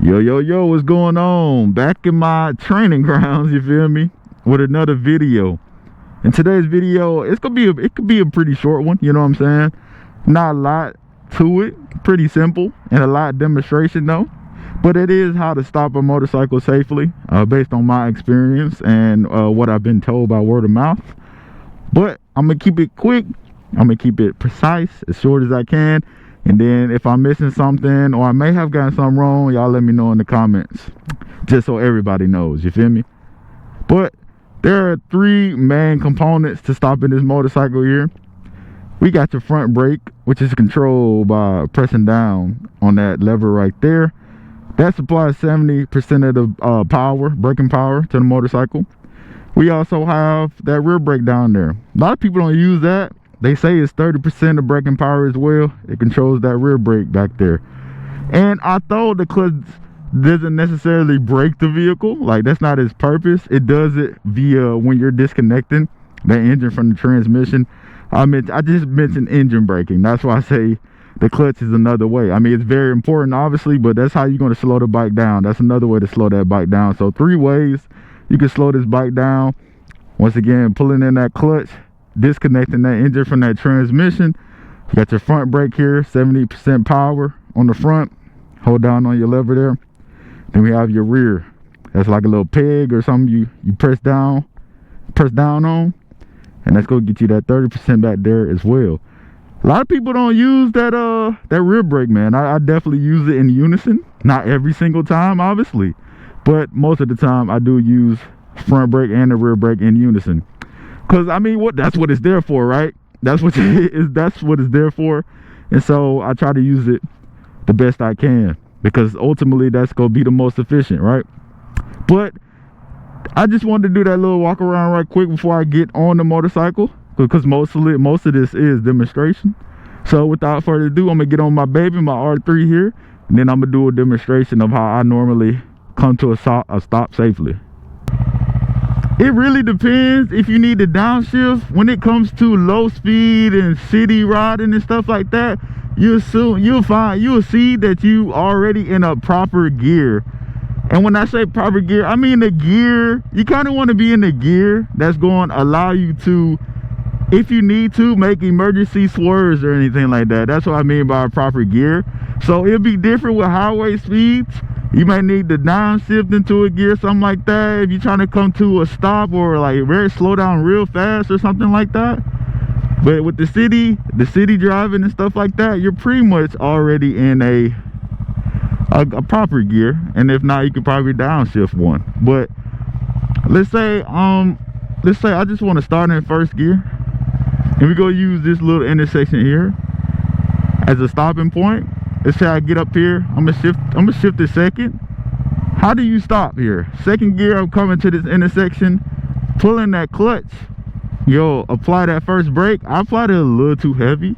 Yo, what's going on? Back in my training grounds, you feel me? With another video. In today's video, it could be a pretty short one, you know what I'm saying? Not a lot to it, pretty simple, and a lot of demonstration though. But it is how to stop a motorcycle safely, based on my experience and what I've been told by word of mouth. But I'm gonna keep it quick, I'm gonna keep it precise, as short as I can. And then if I'm missing something or I may have gotten something wrong, y'all let me know in the comments, just so everybody knows, you feel me? But there are three main components to stopping this motorcycle here. We got your front brake, which is controlled by pressing down on that lever right there. That supplies 70% of the braking power to the motorcycle. We also have that rear brake down there. A lot of people don't use that. They say it's 30% of braking power as well. It controls that rear brake back there. And although the clutch doesn't necessarily brake the vehicle, like that's not its purpose, it does it via when you're disconnecting the engine from the transmission. I just mentioned engine braking. That's why I say the clutch is another way. I mean, it's very important obviously, but that's how you're going to slow the bike down. That's another way to slow that bike down. So three ways you can slow this bike down. Once again, pulling in that clutch, disconnecting that engine from that transmission. You got your front brake here, 70% power on the front. Hold down on your lever there. Then we have your rear. That's like a little peg or something you press down on, and that's gonna get you that 30% back there as well. A lot of people don't use that rear brake, man. I definitely use it in unison. Not every single time, obviously, but most of the time I do use front brake and the rear brake in unison. Cause I mean, that's what it's there for, right? That's what it's there for. And so I try to use it the best I can, because ultimately that's gonna be the most efficient, right? But I just wanted to do that little walk around right quick before I get on the motorcycle, because most of this is demonstration. So without further ado, I'm gonna get on my baby, my R3 here, and then I'm gonna do a demonstration of how I normally come to a stop safely. It really depends if you need to downshift. When it comes to low speed and city riding and stuff like that, you'll see that you already in a proper gear. And when I say proper gear, I mean the gear, you kind of want to be in the gear that's going to allow you to, if you need to, make emergency swerves or anything like that. That's what I mean by a proper gear. So it'll be different with highway speeds. You might need to downshift into a gear, something like that, if you're trying to come to a stop or like slow down real fast or something like that. But with the city driving and stuff like that, you're pretty much already in a proper gear. And if not, you could probably downshift one. But let's say I just want to start in first gear, and we're gonna use this little intersection here as a stopping point. Let's say I get up here, I'm gonna shift to second. How do you stop here? Second gear, I'm coming to this intersection, pulling that clutch. Yo, apply that first brake. I applied it a little too heavy,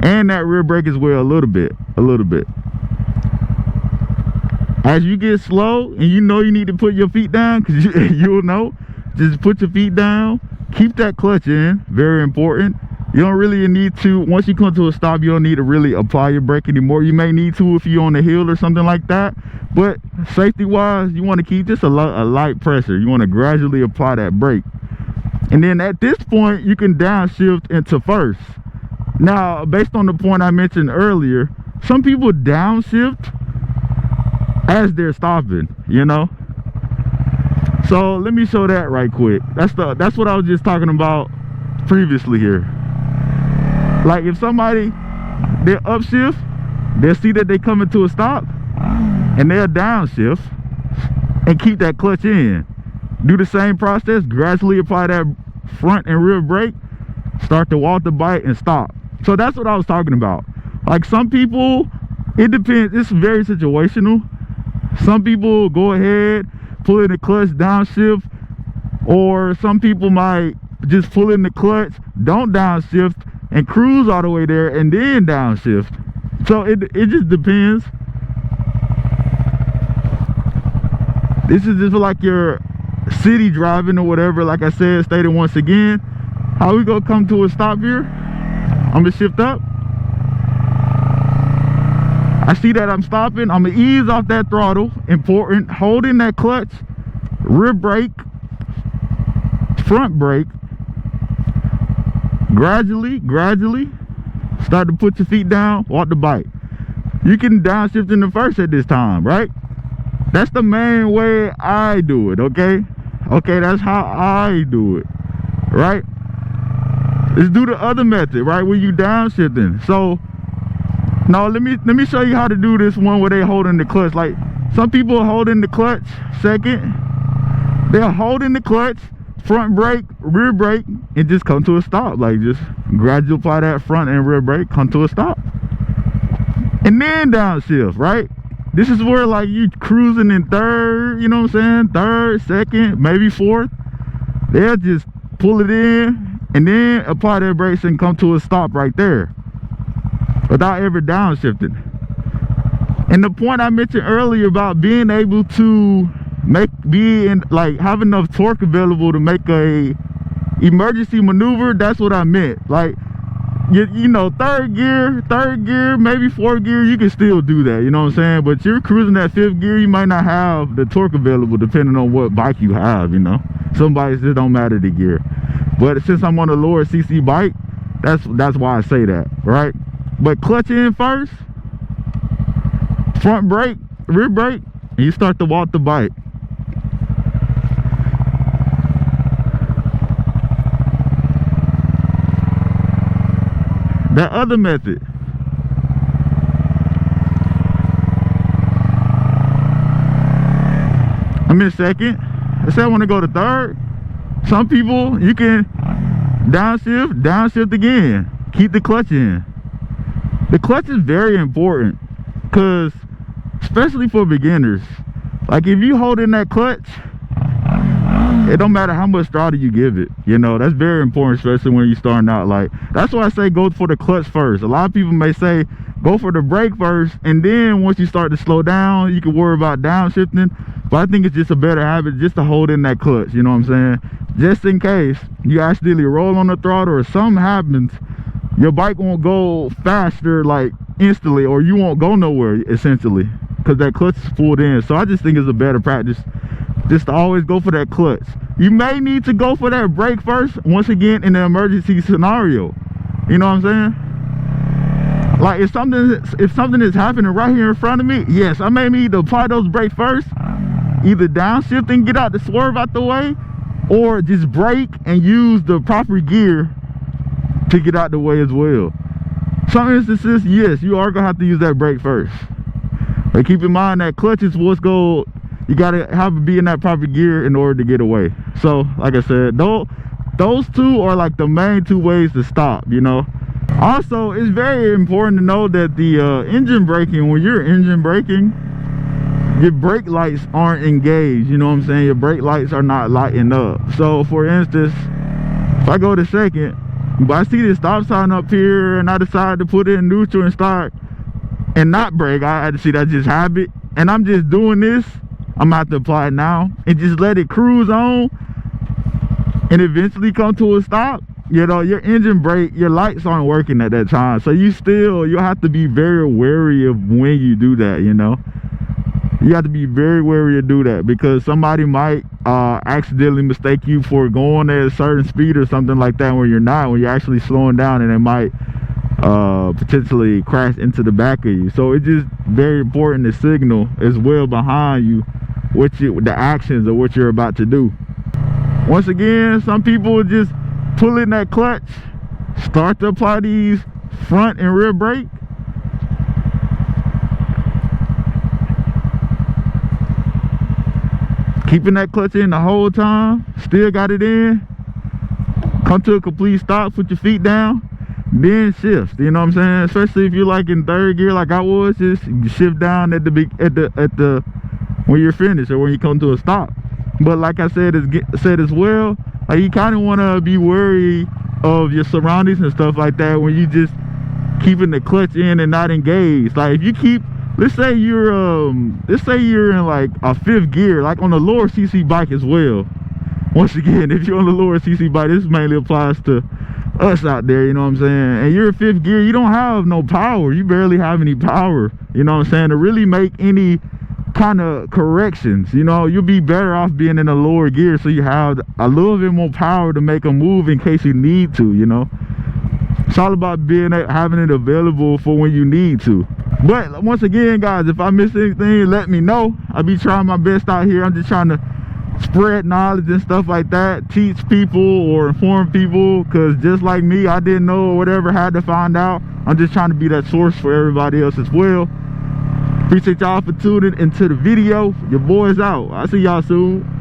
and that rear brake as well, a little bit. As you get slow and you know you need to put your feet down, because you'll know, just put your feet down, keep that clutch in, very important. You don't really need to, once you come to a stop, you don't need to really apply your brake anymore. You may need to if you're on the hill or something like that, but safety wise, you want to keep just a light pressure. You want to gradually apply that brake, and then at this point you can downshift into first. Now, based on the point I mentioned earlier, some people downshift as they're stopping, you know. So let me show that right quick. That's what I was just talking about previously here. Like if somebody, they'll upshift, they'll see that they coming to a stop, and they'll downshift and keep that clutch in. Do the same process, gradually apply that front and rear brake, start to walk the bike and stop. So that's what I was talking about. Like some people, it depends, it's very situational. Some people go ahead, pull in the clutch, downshift, or some people might just pull in the clutch, don't downshift, and cruise all the way there and then downshift. So it just depends. This is just like your city driving or whatever. Like I said, stated once again, how we gonna come to a stop here? I'm gonna shift up. I see that I'm stopping, I'm gonna ease off that throttle. Important, holding that clutch, rear brake, front brake. Gradually start to put your feet down, walk the bike. You can downshift in the first at this time, right? That's the main way I do it, okay? Okay, that's how I do it, right? Let's do the other method, right? Where you downshifting. So now let me show you how to do this one where they holding the clutch. Like some people holding the clutch second, they're holding the clutch, front brake, rear brake, and just come to a stop. Like just gradually apply that front and rear brake, come to a stop, and then downshift, right? This is where like you cruising in third, you know what I'm saying? Third, second, maybe fourth. They'll just pull it in and then apply their brakes and come to a stop right there without ever downshifting. And the point I mentioned earlier about being able to have enough torque available to make a emergency maneuver, that's what I meant. Like you know, third gear, maybe fourth gear, you can still do that, you know what I'm saying? But you're cruising that fifth gear, you might not have the torque available depending on what bike you have, you know. Some bikes, it don't matter the gear. But since I'm on a lower CC bike, that's why I say that, right? But clutch in first, front brake, rear brake, and you start to walk the bike. That other method, I'm in second. I said I want to go to third. Some people, you can downshift again. Keep the clutch in. The clutch is very important because, especially for beginners, like if you hold in that clutch, it don't matter how much throttle you give it, you know. That's very important, especially when you're starting out. Like that's why I say go for the clutch first. A lot of people may say go for the brake first, and then once you start to slow down, you can worry about downshifting. But I think it's just a better habit just to hold in that clutch, you know what I'm saying? Just in case you accidentally roll on the throttle or something happens, your bike won't go faster like instantly, or you won't go nowhere essentially because that clutch is pulled in. So I just think it's a better practice just to always go for that clutch. You may need to go for that brake first, once again, in an emergency scenario. You know what I'm saying? Like if something is happening right here in front of me, yes, I may need to apply those brakes first, either downshift and get out the swerve out the way, or just brake and use the proper gear to get out the way as well. Some instances, yes, you are gonna have to use that brake first. But keep in mind that clutch is what's you gotta be in that proper gear in order to get away. So like I said, those two are like the main two ways to stop, you know. Also, it's very important to know that the engine braking, when you're engine braking, your brake lights aren't engaged, you know what I'm saying? Your brake lights are not lighting up. So for instance, if I go to second, but I see this stop sign up here and I decide to put it in neutral and start and not brake, I see that just habit, and I'm just doing this, I'm gonna have to apply it now and just let it cruise on and eventually come to a stop. You know, your engine brake, your lights aren't working at that time, so you'll have to be very wary of when you do that, you know. You have to be very wary to do that because somebody might accidentally mistake you for going at a certain speed or something like that when you're not, when you're actually slowing down, and it might potentially crash into the back of you. So it's just very important to signal as well behind you the actions of what you're about to do. Once again, some people just pull in that clutch, start to apply these front and rear brake, keeping that clutch in the whole time, still got it in, come to a complete stop, put your feet down, then shift, you know what I'm saying? Especially if you're like in third gear like I was, just shift down at the when you're finished or when you come to a stop. But like I said as well, like you kind of want to be wary of your surroundings and stuff like that when you just keeping the clutch in and not engaged. Like if you keep, let's say you're in like a fifth gear, like on a lower CC bike as well. Once again, if you're on the lower CC bike, this mainly applies to us out there, you know what I'm saying? And you're in 5th gear, you don't have no power. You barely have any power, you know what I'm saying, to really make any kind of corrections. You know, you'll be better off being in a lower gear, so you have a little bit more power to make a move in case you need to, you know. It's all about having it available for when you need to. But once again, guys, if I miss anything, let me know. I'll be trying my best out here. I'm just trying to spread knowledge and stuff like that, teach people or inform people, because just like me, I didn't know or whatever, had to find out. I'm just trying to be that source for everybody else as well. Appreciate y'all for tuning into the video. Your boy's out. I'll see y'all soon.